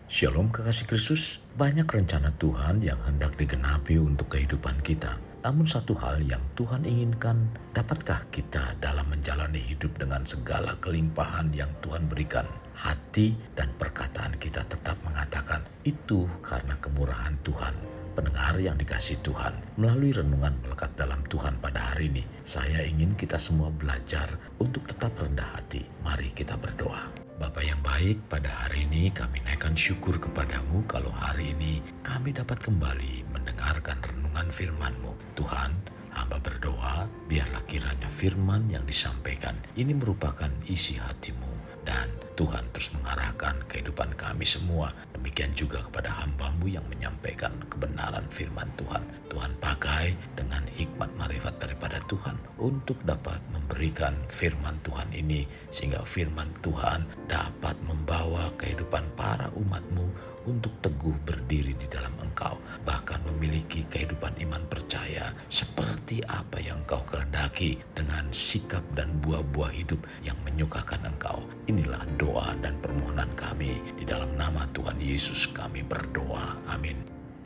Shalom kekasih Kristus, banyak rencana Tuhan yang hendak digenapi untuk kehidupan kita. Namun satu hal yang Tuhan inginkan, dapatkah kita dalam menjalani hidup dengan segala kelimpahan yang Tuhan berikan? Hati dan perkataan kita tetap mengatakan, itu karena kemurahan Tuhan. Pendengar yang dikasihi Tuhan, melalui renungan melekat dalam Tuhan pada hari ini, saya ingin kita semua belajar untuk tetap rendah hati. Mari kita berdoa. Bapa yang baik, pada hari ini kami naikkan syukur kepadamu kalau hari ini kami dapat kembali mendengarkan renungan firman-Mu. Tuhan, hamba berdoa, biarlah kiranya firman yang disampaikan ini merupakan isi hati-Mu. Dan Tuhan terus mengarahkan kehidupan kami semua. Demikian juga kepada hamba-Mu yang menyampaikan kebenaran firman Tuhan. Tuhan pakai dengan hikmat marifat daripada Tuhan untuk dapat memberikan firman Tuhan ini. Sehingga firman Tuhan dapat membawa kehidupan para umat-Mu untuk teguh berdiri di dalam Engkau. Bahkan memiliki kehidupan iman percaya seperti apa yang Engkau kehendaki dengan sikap dan buah-buah hidup yang menyukakan Engkau. Inilah doa dan permohonan kami. Di dalam nama Tuhan Yesus kami berdoa. Amin.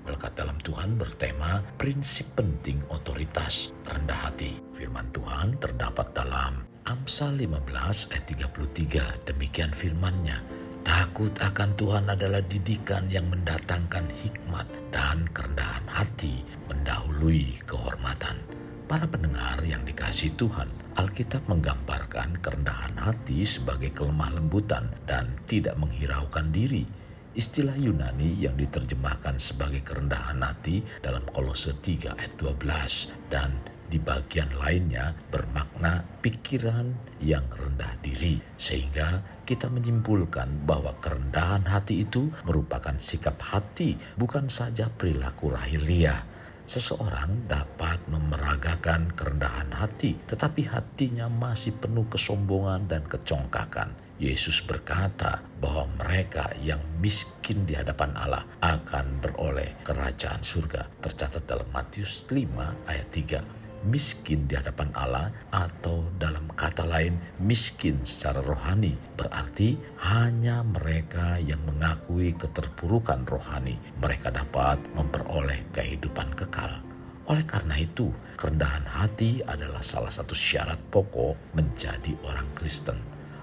Melekat dalam Tuhan bertema prinsip penting otoritas rendah hati. Firman Tuhan terdapat dalam Amsal 15 ayat 33. Demikian firman-Nya. Takut akan Tuhan adalah didikan yang mendatangkan hikmat, dan kerendahan hati mendahului kehormatan. Para pendengar yang dikasihi Tuhan, Alkitab menggambarkan kerendahan hati sebagai kelemah lembutan dan tidak menghiraukan diri. Istilah Yunani yang diterjemahkan sebagai kerendahan hati dalam Kolose 3 ayat 12 dan di bagian lainnya bermakna pikiran yang rendah diri, sehingga kita menyimpulkan bahwa kerendahan hati itu merupakan sikap hati, bukan saja perilaku lahiriah. Seseorang dapat memeragakan kerendahan hati, tetapi hatinya masih penuh kesombongan dan kecongkakan. Yesus berkata bahwa mereka yang miskin di hadapan Allah akan beroleh kerajaan surga. Tercatat dalam Matius 5 ayat 3. Miskin di hadapan Allah, atau dalam kata lain miskin secara rohani, berarti hanya mereka yang mengakui keterpurukan rohani mereka dapat memperoleh kehidupan kekal. Oleh karena itu, kerendahan hati adalah salah satu syarat pokok menjadi orang Kristen.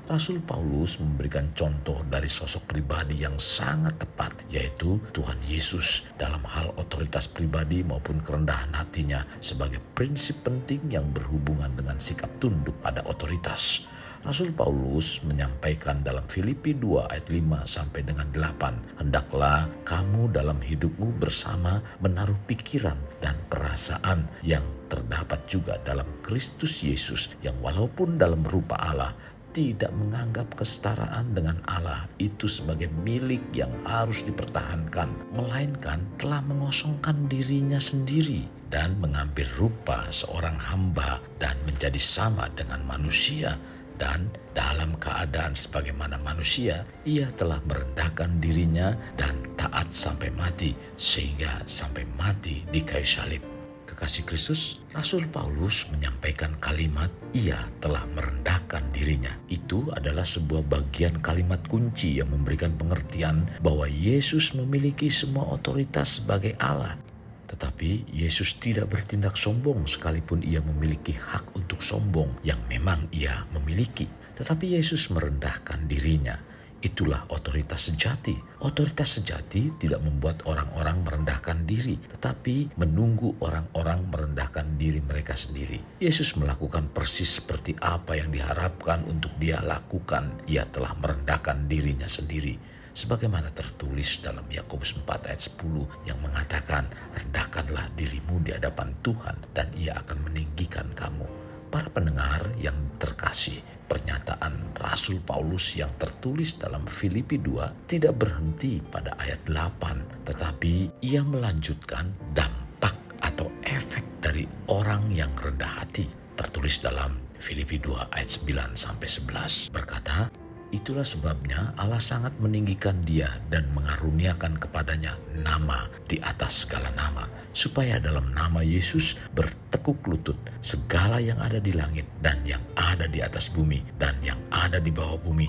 Rasul Paulus memberikan contoh dari sosok pribadi yang sangat tepat, yaitu Tuhan Yesus dalam hal otoritas pribadi maupun kerendahan hatinya sebagai prinsip penting yang berhubungan dengan sikap tunduk pada otoritas. Rasul Paulus menyampaikan dalam Filipi 2 ayat 5 sampai dengan 8, hendaklah kamu dalam hidupmu bersama menaruh pikiran dan perasaan yang terdapat juga dalam Kristus Yesus, yang walaupun dalam rupa Allah tidak menganggap kesetaraan dengan Allah itu sebagai milik yang harus dipertahankan, melainkan telah mengosongkan dirinya sendiri dan mengambil rupa seorang hamba dan menjadi sama dengan manusia. Dan dalam keadaan sebagaimana manusia, ia telah merendahkan dirinya dan taat sampai mati, sehingga sampai mati di kayu salib. Kekasih Kristus, Rasul Paulus menyampaikan kalimat ia telah merendahkan dirinya. Itu adalah sebuah bagian kalimat kunci yang memberikan pengertian bahwa Yesus memiliki semua otoritas sebagai Allah. Tetapi Yesus tidak bertindak sombong sekalipun ia memiliki hak untuk sombong yang memang ia memiliki. Tetapi Yesus merendahkan dirinya. Itulah otoritas sejati. Otoritas sejati tidak membuat orang-orang merendahkan diri, tetapi menunggu orang-orang merendahkan diri mereka sendiri. Yesus melakukan persis seperti apa yang diharapkan untuk dia lakukan. Ia telah merendahkan dirinya sendiri. Sebagaimana tertulis dalam Yakobus 4 ayat 10 yang mengatakan, rendahkanlah dirimu di hadapan Tuhan dan ia akan meninggikan kamu. Para pendengar yang terkasih, pernyataan Rasul Paulus yang tertulis dalam Filipi 2 tidak berhenti pada ayat 8, tetapi ia melanjutkan dampak atau efek dari orang yang rendah hati. Tertulis dalam Filipi 2 ayat 9 sampai 11 berkata, itulah sebabnya Allah sangat meninggikan dia dan mengaruniakan kepadanya nama di atas segala nama, supaya dalam nama Yesus bertekuk lutut segala yang ada di langit dan yang ada di atas bumi dan yang ada di bawah bumi,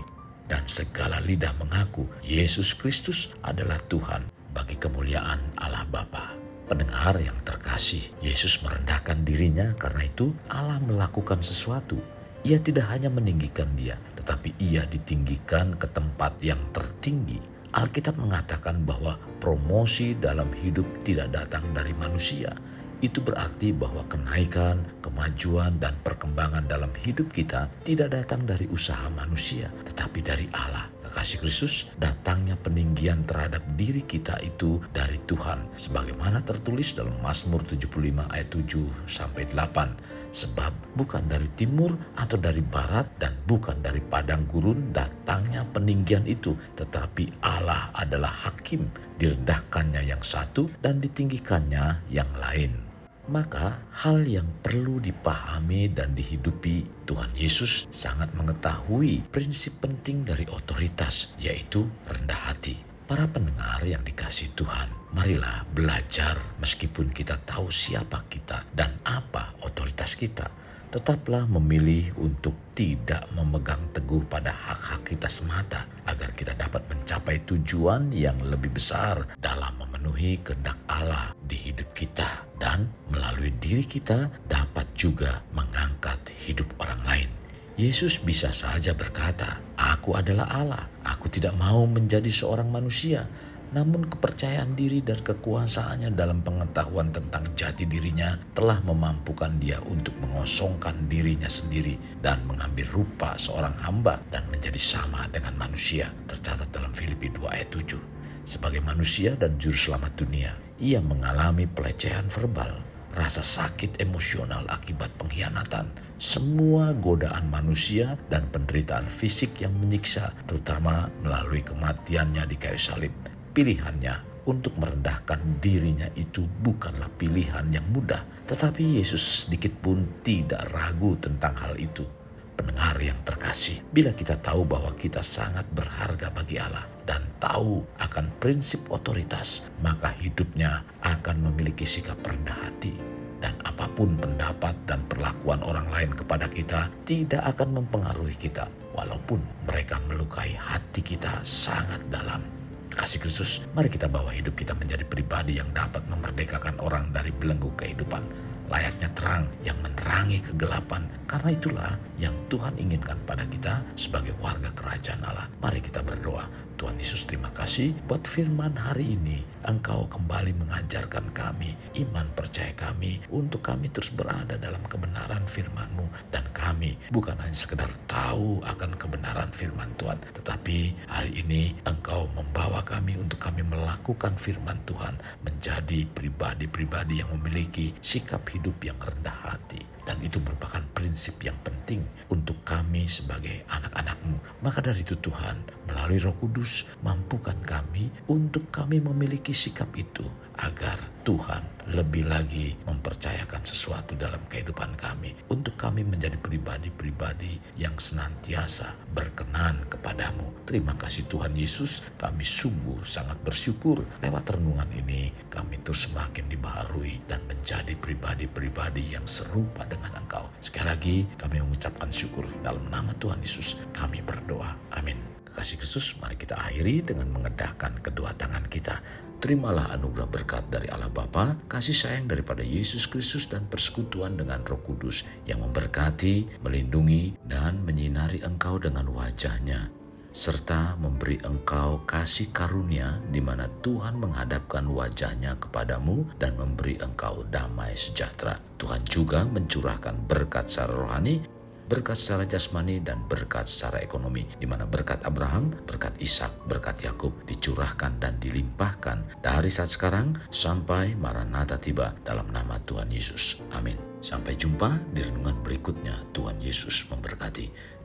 dan segala lidah mengaku Yesus Kristus adalah Tuhan bagi kemuliaan Allah Bapa. Pendengar yang terkasih, Yesus merendahkan dirinya karena itu Allah melakukan sesuatu. Ia tidak hanya meninggikan dia, tetapi ia ditinggikan ke tempat yang tertinggi. Alkitab mengatakan bahwa promosi dalam hidup tidak datang dari manusia. Itu berarti bahwa kenaikan, kemajuan, dan perkembangan dalam hidup kita tidak datang dari usaha manusia, tetapi dari Allah. Kekasih Kristus, datangnya peninggian terhadap diri kita itu dari Tuhan, sebagaimana tertulis dalam Mazmur 75 ayat 7-8. Sebab bukan dari timur atau dari barat dan bukan dari padang gurun datangnya peninggian itu, tetapi Allah adalah hakim, direndahkannya yang satu dan ditinggikannya yang lain. Maka hal yang perlu dipahami dan dihidupi, Tuhan Yesus sangat mengetahui prinsip penting dari otoritas, yaitu rendah hati. Para pendengar yang dikasihi Tuhan, marilah belajar meskipun kita tahu siapa kita dan apa otoritas kita. Tetaplah memilih untuk tidak memegang teguh pada hak-hak kita semata, agar kita dapat mencapai tujuan yang lebih besar dalam memenuhi kehendak Allah di hidup kita, dan melalui diri kita dapat juga mengangkat hidup orang lain. Yesus bisa saja berkata, "Aku adalah Allah, aku tidak mau menjadi seorang manusia." Namun kepercayaan diri dan kekuasaannya dalam pengetahuan tentang jati dirinya telah memampukan dia untuk mengosongkan dirinya sendiri dan mengambil rupa seorang hamba dan menjadi sama dengan manusia. Tercatat dalam Filipi 2 ayat 7. Sebagai manusia dan juru selamat dunia, ia mengalami pelecehan verbal, rasa sakit emosional akibat pengkhianatan, semua godaan manusia dan penderitaan fisik yang menyiksa, terutama melalui kematiannya di kayu salib. Pilihannya untuk merendahkan dirinya itu bukanlah pilihan yang mudah, tetapi Yesus sedikit pun tidak ragu tentang hal itu. Pendengar yang terkasih, bila kita tahu bahwa kita sangat berharga bagi Allah dan tahu akan prinsip otoritas, maka hidupnya akan memiliki sikap rendah hati. Dan apapun pendapat dan perlakuan orang lain kepada kita tidak akan mempengaruhi kita, walaupun mereka melukai hati kita sangat dalam. Kasih Kristus, mari kita bawa hidup kita menjadi pribadi yang dapat memerdekakan orang dari belenggu kehidupan, layaknya terang yang menerangi kegelapan. Karena itulah yang Tuhan inginkan pada kita sebagai warga kerajaan Allah. Mari kita berdoa. Tuhan Yesus, terima kasih buat firman hari ini. Engkau kembali mengajarkan kami, iman percaya kami, untuk kami terus berada dalam kebenaran firman-Mu. Dan kami bukan hanya sekedar tahu akan kebenaran firman Tuhan, tetapi hari ini Engkau membawa kami untuk kami melakukan firman Tuhan, menjadi pribadi-pribadi yang memiliki sikap hidup yang rendah hati. Dan itu merupakan prinsip yang penting untuk kami sebagai anak-anak-Mu. Maka dari itu Tuhan, melalui Roh Kudus, mampukan kami untuk kami memiliki sikap itu, agar Tuhan lebih lagi mempercayakan sesuatu dalam kehidupan kami, untuk kami menjadi pribadi-pribadi yang senantiasa berkenan kepada-Mu. Terima kasih Tuhan Yesus, kami sungguh sangat bersyukur lewat renungan ini kami terus semakin dibaharui dan menjadi pribadi-pribadi yang serupa dengan Engkau. Sekali lagi kami mengucapkan syukur dalam nama Tuhan Yesus kami berdoa. Amin. Kasih Kristus, mari kita akhiri dengan mengedahkan kedua tangan kita. Terimalah anugerah berkat dari Allah Bapa, kasih sayang daripada Yesus Kristus, dan persekutuan dengan Roh Kudus yang memberkati, melindungi, dan menyinari engkau dengan wajah-Nya, serta memberi engkau kasih karunia di mana Tuhan menghadapkan wajah-Nya kepadamu dan memberi engkau damai sejahtera. Tuhan juga mencurahkan berkat secara rohani, berkat secara jasmani, dan berkat secara ekonomi, di mana berkat Abraham, berkat Ishak, berkat Yakub dicurahkan dan dilimpahkan dari saat sekarang sampai Maranatha tiba, dalam nama Tuhan Yesus. Amin. Sampai jumpa di renungan berikutnya. Tuhan Yesus memberkati.